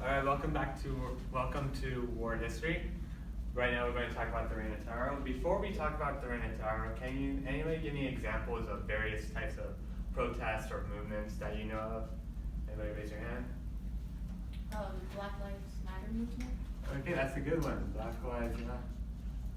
All right, welcome to war history. Right now we're going to talk about the Reign of Terror. Before we talk about the Reign of Terror, can anybody give me examples of various types of protests or movements that you know of? Anybody raise your hand? Black Lives Matter movement. Okay, that's a good one. Black Lives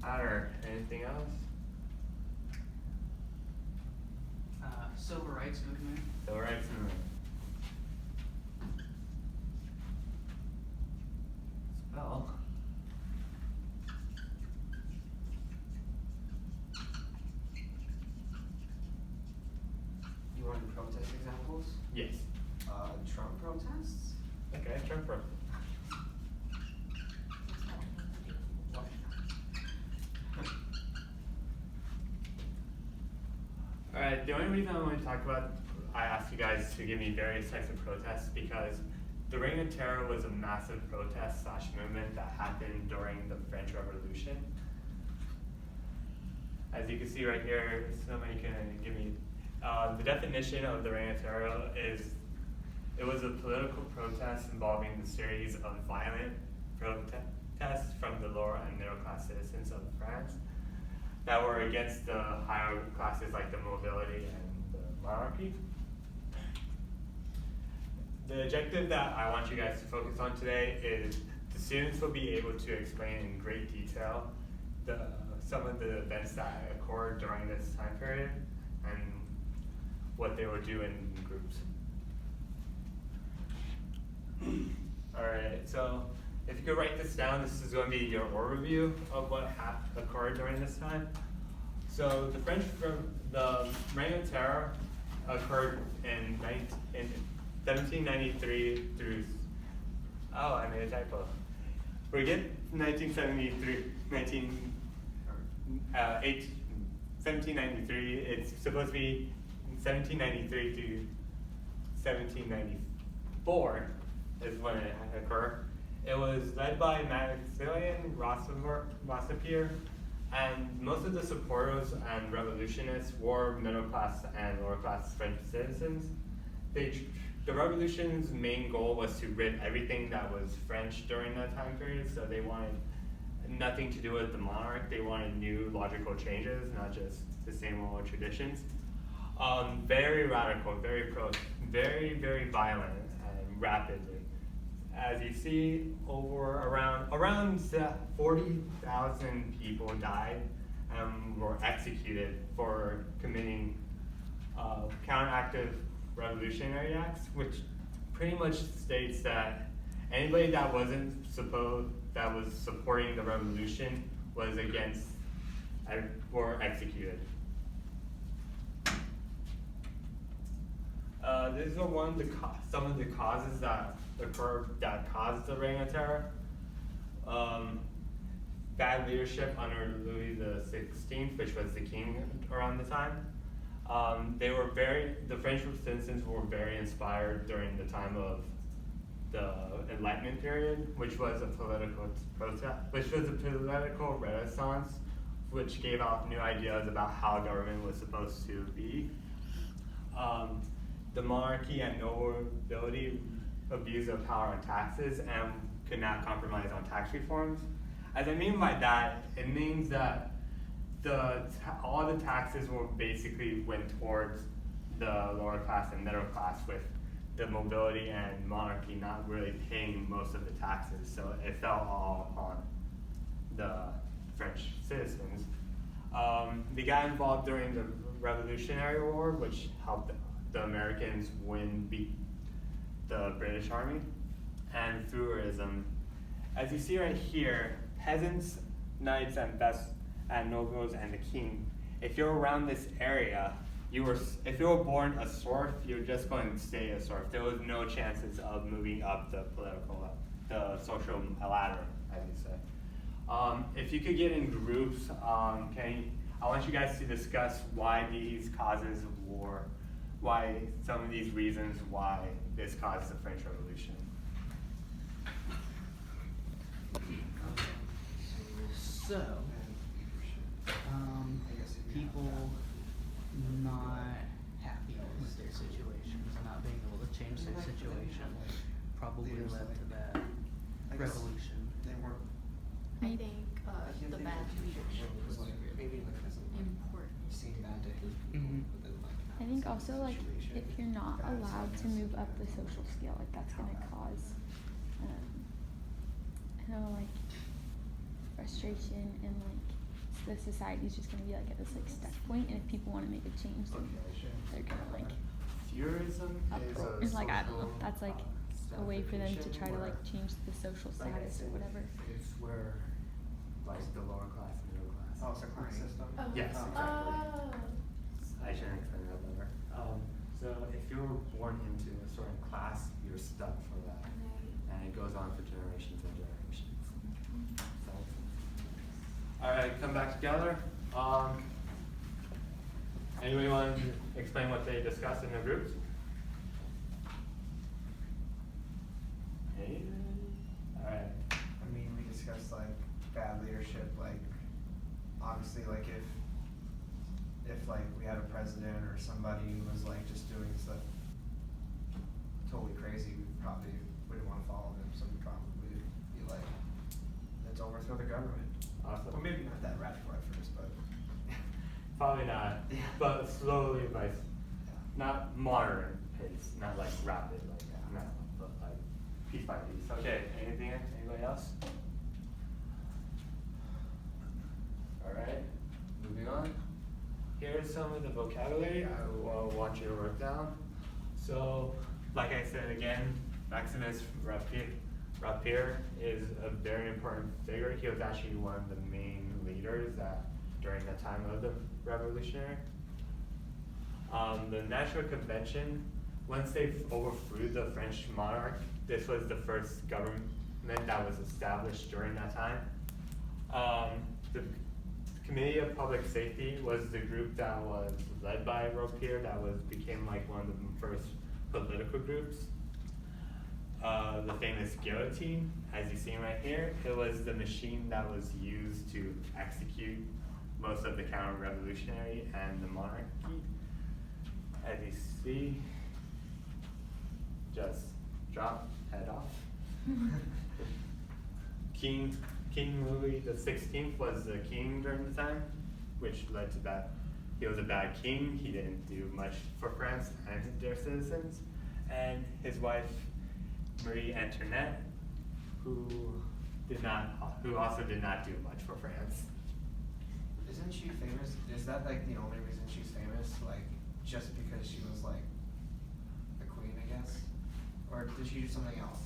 Matter. Anything else? Civil rights movement. Civil rights movement. Spell. You want protest examples? Yes. Trump protests? Okay, Trump protest. Alright, the only reason I want to talk about, I asked you guys to give me various types of protests because the Reign of Terror was a massive protest / movement that happened during the French Revolution. As you can see right here, somebody can give me, the definition of the Reign of Terror is, it was a political protest involving the series of violent protests from the lower and middle class citizens of France that were against the higher classes like the nobility and the monarchy. The objective that I want you guys to focus on today is the students will be able to explain in great detail some of the events that occurred during this time period and what they would do in groups. Alright, so if you could write this down, this is going to be your overview of what occurred during this time. So the Reign of Terror occurred in 1793 through, oh, I made a typo. We get 1793, it's supposed to be 1793 to 1794 is when it occurred. It was led by Maximilien Robespierre, and most of the supporters and revolutionists were middle class and lower class French citizens. The revolution's main goal was to rid everything that was French during that time period, so they wanted nothing to do with the monarch. They wanted new logical changes, not just the same old traditions. Very radical, very violent and rapidly. As you see, around 40,000 people died and were executed for committing counteractive revolutionary acts, which pretty much states that anybody that was supporting the revolution was against or executed. These are some of the causes that caused the Reign of Terror. Bad leadership under Louis XVI, which was the king around the time. The French citizens were very inspired during the time of the Enlightenment period, which was a political renaissance, which gave out new ideas about how government was supposed to be. The monarchy and nobility abused their power on taxes and could not compromise on tax reforms. As I mean by that, it means that all the taxes basically went towards the lower class and middle class, with the nobility and monarchy not really paying most of the taxes, so it fell all upon the French citizens. They got involved during the Revolutionary War, which helped the Americans beat the British Army, and tourism. As you see right here, peasants, knights, and nobles, and the king. If you're around this area, if you were born a serf, you're just going to stay a serf. There was no chances of moving up the social ladder, as you say. If you could get in groups, I want you guys to discuss why these causes of war, why some of these reasons why this caused the French Revolution. So, people not happy with their situations, not being able to change their situation, probably led to that. revolution. They weren't. I think, the bad leadership was like, maybe like doesn't important. seem bad to hate Mhm. but then like. I think now it's also a like situation if you're not that's allowed to obvious. move up the social scale, like that's gonna cause, I know like frustration and like the society's just gonna be like at this like stuck point, and if people wanna make a change, then they're gonna like Futurism uproar. is It's a like I don't know, social, that's like a way for them to stratification try to like where, change the social like I status or said, whatever. It's where like the lower class, middle class. Oh, it's a class system? Oh. Yes, Oh. exactly. I shouldn't explain that better. So if you were born into a certain class, you're stuck for that. And it goes on for generations and generations. So, alright, come back together. Anybody want to explain what they discussed in their groups? Hey, alright. I mean, we discussed like bad leadership, like obviously like if like we had a president or somebody who was like just doing stuff totally crazy, we probably wouldn't wanna follow them, so we'd probably be like, let's overthrow the government. Awesome. Well, maybe not that radical at first, but. Probably not, Yeah. but slowly by, Yeah. not modern pace, not like rapid, like no, but like piece by piece. Okay, anybody else? Alright, moving on. Here's some of the vocabulary I want you to write down. So, like I said again, Maximus Rapier is a very important figure. He was actually one of the main leaders during the time of the Revolutionary. The National Convention, once they overthrew the French monarch, this was the first government that was established during that time. The Committee of Public Safety was the group that was led by Robespierre, became like one of the first political groups. The famous guillotine, as you see right here, it was the machine that was used to execute most of the counter-revolutionary and the monarchy. As you see, just drop, head off. King Louis XVI was the king during the time, which led to that. He was a bad king. He didn't do much for France and their citizens. And his wife, Marie Antoinette, who also did not do much for France. Isn't she famous? Is that like the only reason she's famous? Like just because she was like the queen, I guess? Or did she do something else?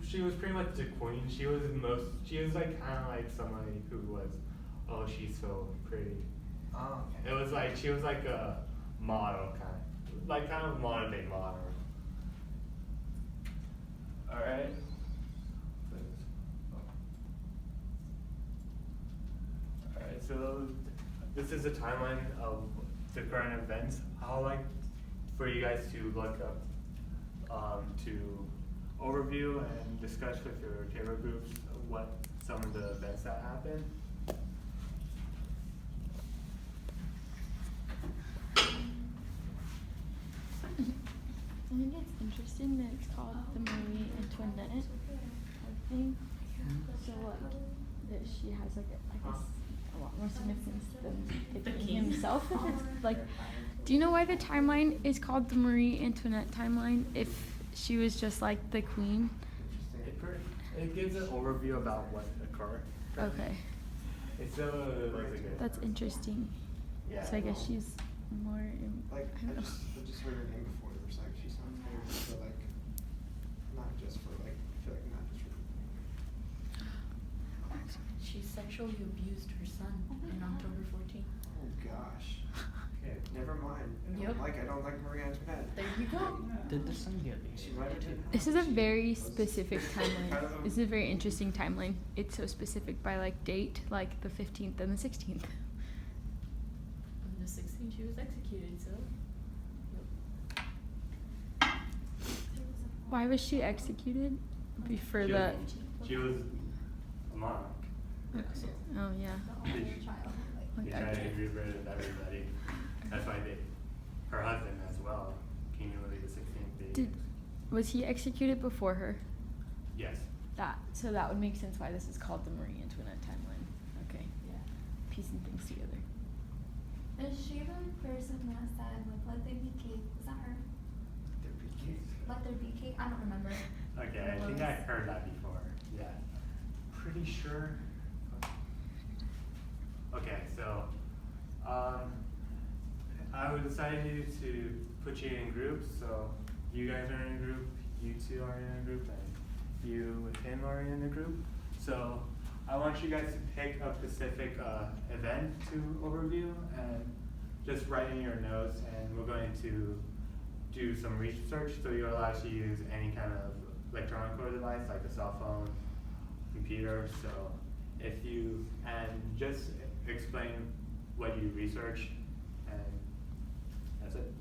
She was pretty much the queen. She was like kind of like somebody who was, oh, she's so pretty. Oh, okay. It was like, she was like a model kind of modern day model. Alright. Alright, so this is a timeline of the current events. I would like for you guys to look up, to overview and discuss with your table groups what some of the events that happened. I think it's interesting that it's called the Marie Antoinette thing. So like that she has like I guess a lot more significance than the king himself. Like, do you know why the timeline is called the Marie Antoinette timeline? If she was just like the queen. It gives an overview about what occurred. Okay, It's really good. that's interesting. Yeah. So I guess she's more. Like I don't know. I just heard her name before. There's like she sounds famous for like not just for like I feel like not just for. She sexually abused her son in October 14th. Oh gosh. Okay, never mind. Yep. I don't like Marie Antoinette. There you go. Did the sun get me? She might have been. This is a very specific timeline. This is a very interesting timeline. It's so specific by like date, like the 15th and the 16th. On the 16th, she was executed, so. Why was she executed? Before She the. She was a monarch. Oh yeah. They tried to get rid of everybody. That's why her husband as well, King Louis XVI. Was he executed before her? Yes. So that would make sense why this is called the Marie Antoinette timeline. Okay. Yeah. Piecing things together. Is she the person that said, like, let there be cake? Was that her? There'd be cake. Let there be cake? I don't remember. Okay, I think I heard that before. Yeah. Pretty sure. Okay, so I would decided to put you in groups. So you guys are in a group, you two are in a group, and you with him are in a group. So I want you guys to pick a specific event to overview and just write in your notes, and we're going to do some research. So you're allowed to use any kind of electronic device like a cell phone, computer. So if you, and just explain what you researched, and that's it.